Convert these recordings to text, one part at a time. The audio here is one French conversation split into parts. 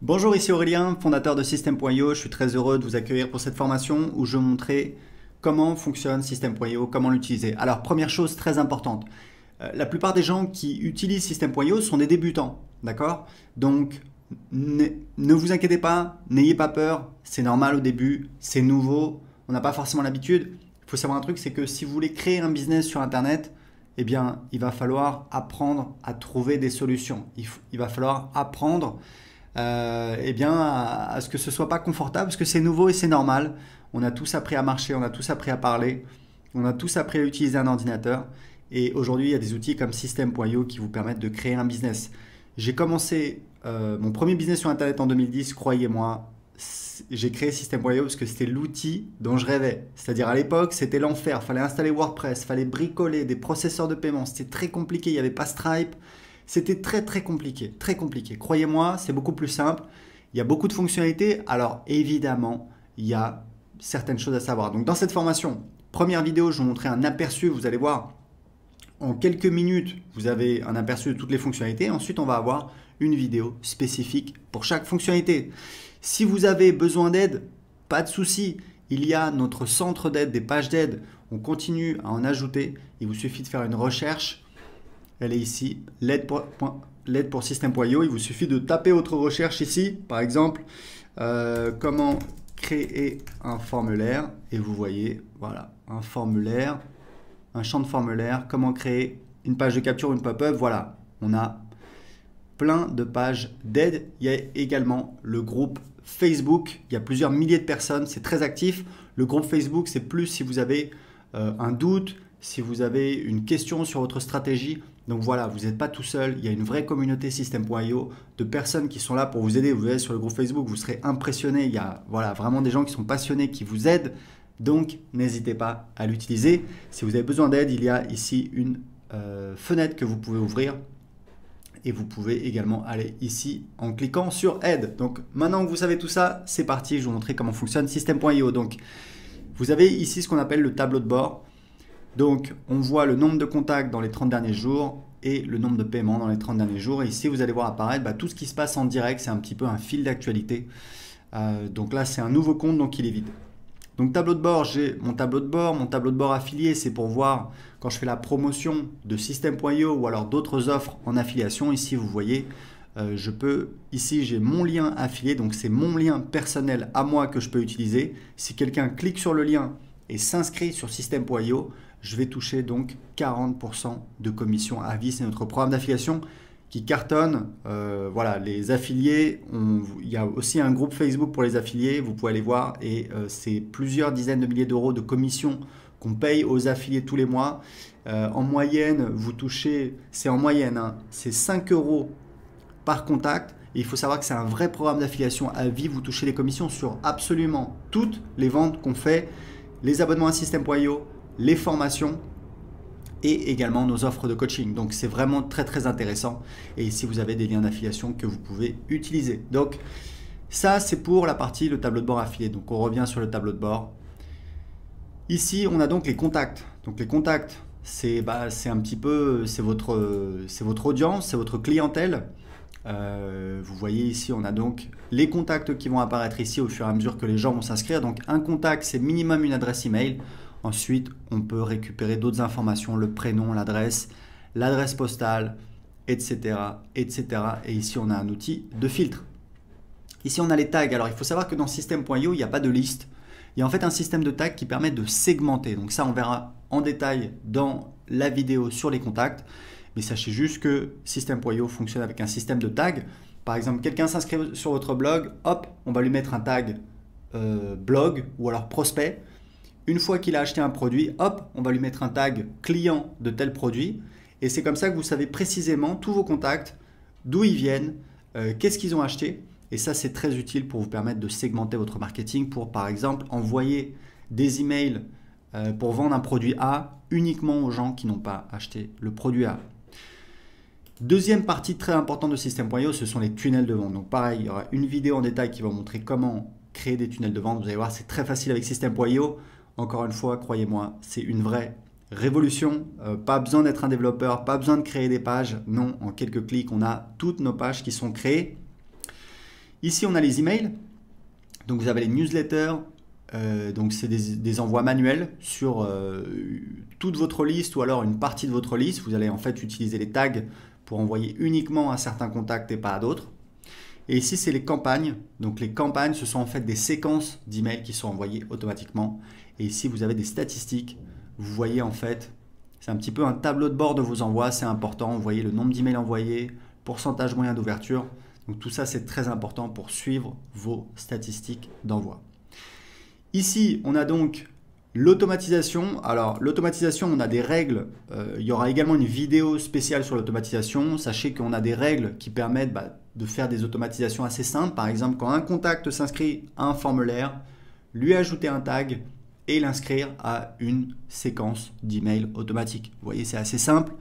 Bonjour, ici Aurélien, fondateur de System.io. Je suis très heureux de vous accueillir pour cette formation où je vais vous montrer comment fonctionne System.io, comment l'utiliser. Alors, première chose très importante, la plupart des gens qui utilisent System.io sont des débutants, d'accord? Donc, ne vous inquiétez pas, n'ayez pas peur, c'est normal au début, c'est nouveau, on n'a pas forcément l'habitude. Il faut savoir un truc, c'est que si vous voulez créer un business sur Internet, eh bien, il va falloir apprendre à trouver des solutions. Il va falloir apprendre eh bien, à ce que ce soit pas confortable, parce que c'est nouveau et c'est normal. On a tous appris à marcher, on a tous appris à parler, on a tous appris à utiliser un ordinateur. Et aujourd'hui, il y a des outils comme System.io qui vous permettent de créer un business. J'ai commencé mon premier business sur Internet en 2010, croyez-moi. J'ai créé System.io parce que c'était l'outil dont je rêvais. C'est-à-dire à l'époque, c'était l'enfer. Il fallait installer WordPress, il fallait bricoler des processeurs de paiement. C'était très compliqué, il n'y avait pas Stripe. C'était très compliqué, très compliqué. Croyez-moi, c'est beaucoup plus simple. Il y a beaucoup de fonctionnalités. Alors évidemment, il y a certaines choses à savoir. Donc dans cette formation, première vidéo, je vais vous montrer un aperçu. Vous allez voir, en quelques minutes, vous avez un aperçu de toutes les fonctionnalités. Ensuite, on va avoir une vidéo spécifique pour chaque fonctionnalité. Si vous avez besoin d'aide, pas de souci. Il y a notre centre d'aide, des pages d'aide. On continue à en ajouter. Il vous suffit de faire une recherche. Elle est ici, l'aide pour System.io. Il vous suffit de taper votre recherche ici, par exemple, comment créer un formulaire. Et vous voyez, voilà, un formulaire, un champ de formulaire, comment créer une page de capture, une pop-up. Voilà, on a plein de pages d'aide. Il y a également le groupe Facebook. Il y a plusieurs milliers de personnes, c'est très actif. Le groupe Facebook, c'est plus si vous avez un doute, si vous avez une question sur votre stratégie. Donc voilà, vous n'êtes pas tout seul, il y a une vraie communauté System.io de personnes qui sont là pour vous aider. Vous allez sur le groupe Facebook, vous serez impressionné. Il y a voilà, vraiment des gens qui sont passionnés, qui vous aident. Donc n'hésitez pas à l'utiliser. Si vous avez besoin d'aide, il y a ici une fenêtre que vous pouvez ouvrir. Et vous pouvez également aller ici en cliquant sur aide. Donc maintenant que vous savez tout ça, c'est parti, je vais vous montrer comment fonctionne System.io. Donc vous avez ici ce qu'on appelle le tableau de bord. Donc, on voit le nombre de contacts dans les 30 derniers jours et le nombre de paiements dans les 30 derniers jours. Et ici, vous allez voir apparaître tout ce qui se passe en direct. C'est un petit peu un fil d'actualité. Donc là, c'est un nouveau compte, donc il est vide. Donc, tableau de bord, j'ai mon tableau de bord. Mon tableau de bord affilié, c'est pour voir quand je fais la promotion de System.io ou alors d'autres offres en affiliation. Ici, vous voyez, ici, j'ai mon lien affilié. Donc, c'est mon lien personnel à moi que je peux utiliser. Si quelqu'un clique sur le lien et s'inscrit sur System.io, je vais toucher donc 40% de commission à vie. C'est notre programme d'affiliation qui cartonne. Voilà, les affiliés, il y a aussi un groupe Facebook pour les affiliés, vous pouvez aller voir, et c'est plusieurs dizaines de milliers d'euros de commissions qu'on paye aux affiliés tous les mois. En moyenne, vous touchez, c'est en moyenne, hein, c'est 5 euros par contact. Et il faut savoir que c'est un vrai programme d'affiliation à vie. Vous touchez les commissions sur absolument toutes les ventes qu'on fait, les abonnements à System.io, les formations et également nos offres de coaching. Donc c'est vraiment très intéressant. Et ici vous avez des liens d'affiliation que vous pouvez utiliser. Donc ça c'est pour la partie le tableau de bord affilié. Donc on revient sur le tableau de bord. Ici on a donc les contacts. Donc les contacts c'est un petit peu c'est votre audience, c'est votre clientèle. Vous voyez ici on a donc les contacts qui vont apparaître ici au fur et à mesure que les gens vont s'inscrire. Donc un contact c'est minimum une adresse email. Ensuite on peut récupérer d'autres informations, le prénom, l'adresse postale, etc. Et ici on a un outil de filtre. Ici on a les tags. Alors il faut savoir que dans System.io il n'y a pas de liste. Il y a en fait un système de tags qui permet de segmenter. Donc ça on verra en détail dans la vidéo sur les contacts. Mais sachez juste que System.io fonctionne avec un système de tags. Par exemple, quelqu'un s'inscrit sur votre blog, hop, on va lui mettre un tag blog ou alors prospect. Une fois qu'il a acheté un produit, hop, on va lui mettre un tag client de tel produit. Et c'est comme ça que vous savez précisément tous vos contacts, d'où ils viennent, qu'est-ce qu'ils ont acheté. Et ça, c'est très utile pour vous permettre de segmenter votre marketing pour, par exemple, envoyer des emails pour vendre un produit A uniquement aux gens qui n'ont pas acheté le produit A. Deuxième partie très importante de System.io, ce sont les tunnels de vente. Donc pareil, il y aura une vidéo en détail qui va vous montrer comment créer des tunnels de vente. Vous allez voir, c'est très facile avec System.io. Encore une fois, croyez-moi, c'est une vraie révolution. Pas besoin d'être un développeur, pas besoin de créer des pages. Non, en quelques clics, on a toutes nos pages qui sont créées. Ici, on a les emails. Donc, vous avez les newsletters. Donc, c'est des envois manuels sur toute votre liste ou alors une partie de votre liste. Vous allez en fait utiliser les tags pour envoyer uniquement à certains contacts et pas à d'autres. Et ici, c'est les campagnes. Donc, les campagnes, ce sont en fait des séquences d'emails qui sont envoyées automatiquement. Et ici, vous avez des statistiques. Vous voyez en fait, c'est un petit peu un tableau de bord de vos envois. C'est important. Vous voyez le nombre d'emails envoyés, pourcentage moyen d'ouverture. Donc, tout ça, c'est très important pour suivre vos statistiques d'envoi. Ici, on a donc l'automatisation. Alors, l'automatisation, on a des règles. Il y aura également une vidéo spéciale sur l'automatisation. Sachez qu'on a des règles qui permettent de faire des automatisations assez simples. Par exemple, quand un contact s'inscrit à un formulaire, lui ajouter un tag et l'inscrire à une séquence d'emails automatique. Vous voyez, c'est assez simple.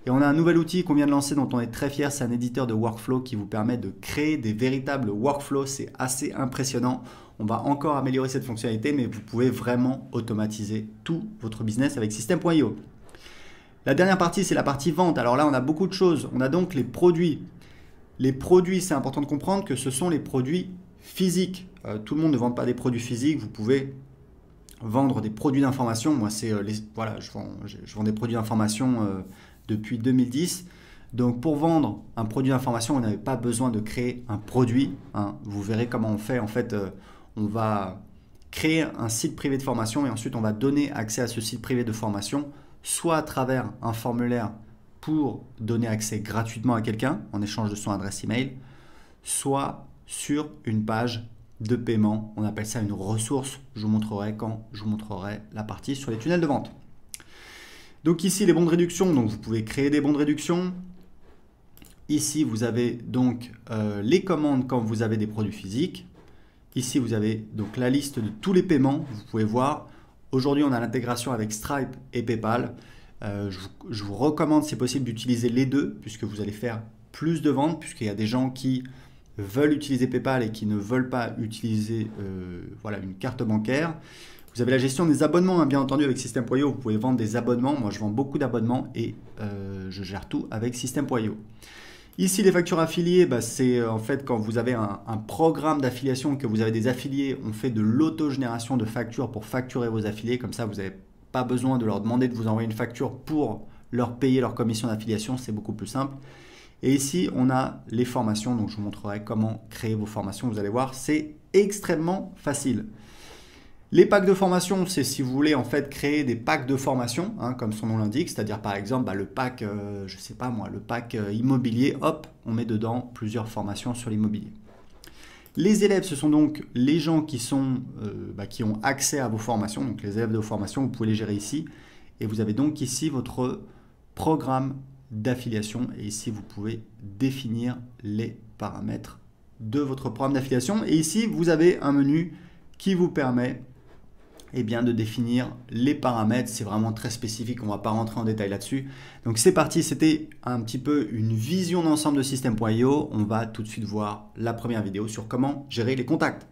Et on a un nouvel outil qu'on vient de lancer dont on est très fier. C'est un éditeur de workflow qui vous permet de créer des véritables workflows. C'est assez impressionnant. On va encore améliorer cette fonctionnalité, mais vous pouvez vraiment automatiser tout votre business avec System.io. La dernière partie, c'est la partie vente. Alors là, on a beaucoup de choses. On a donc les produits. Les produits, c'est important de comprendre que ce sont les produits physiques. Tout le monde ne vend pas des produits physiques. Vous pouvez vendre des produits d'information. Moi, voilà, je vends des produits d'information depuis 2010. Donc, pour vendre un produit d'information, vous n'avez pas besoin de créer un produit. Vous verrez comment on fait. En fait, on va créer un site privé de formation et ensuite, on va donner accès à ce site privé de formation, soit à travers un formulaire pour donner accès gratuitement à quelqu'un en échange de son adresse email, soit sur une page de paiement. On appelle ça une ressource. Je vous montrerai quand je vous montrerai la partie sur les tunnels de vente. Donc ici, les bons de réduction. Donc vous pouvez créer des bons de réduction. Ici, vous avez donc les commandes quand vous avez des produits physiques. Ici, vous avez donc la liste de tous les paiements. Vous pouvez voir. Aujourd'hui, on a l'intégration avec Stripe et PayPal. Je vous recommande, si possible, d'utiliser les deux puisque vous allez faire plus de ventes, puisqu'il y a des gens qui veulent utiliser PayPal et qui ne veulent pas utiliser voilà, une carte bancaire. Vous avez la gestion des abonnements, bien entendu, avec System.io. Vous pouvez vendre des abonnements. Moi, je vends beaucoup d'abonnements et je gère tout avec System.io. Ici, les factures affiliées, c'est en fait quand vous avez un programme d'affiliation, que vous avez des affiliés, on fait de l'autogénération de factures pour facturer vos affiliés. Comme ça, vous n'avez pas besoin de leur demander de vous envoyer une facture pour leur payer leur commission d'affiliation. C'est beaucoup plus simple. Et ici, on a les formations. Donc, je vous montrerai comment créer vos formations. Vous allez voir, c'est extrêmement facile. Les packs de formation, c'est si vous voulez en fait créer des packs de formation, comme son nom l'indique, c'est-à-dire par exemple le pack, je sais pas moi, le pack immobilier, hop, on met dedans plusieurs formations sur l'immobilier. Les élèves, ce sont donc les gens qui ont accès à vos formations, donc les élèves de vos formations, vous pouvez les gérer ici. Et vous avez donc ici votre programme d'affiliation et ici vous pouvez définir les paramètres de votre programme d'affiliation. Et ici, vous avez un menu qui vous permet de définir les paramètres. C'est vraiment très spécifique, on ne va pas rentrer en détail là-dessus. Donc c'est parti, c'était un petit peu une vision d'ensemble de System.io. On va tout de suite voir la première vidéo sur comment gérer les contacts.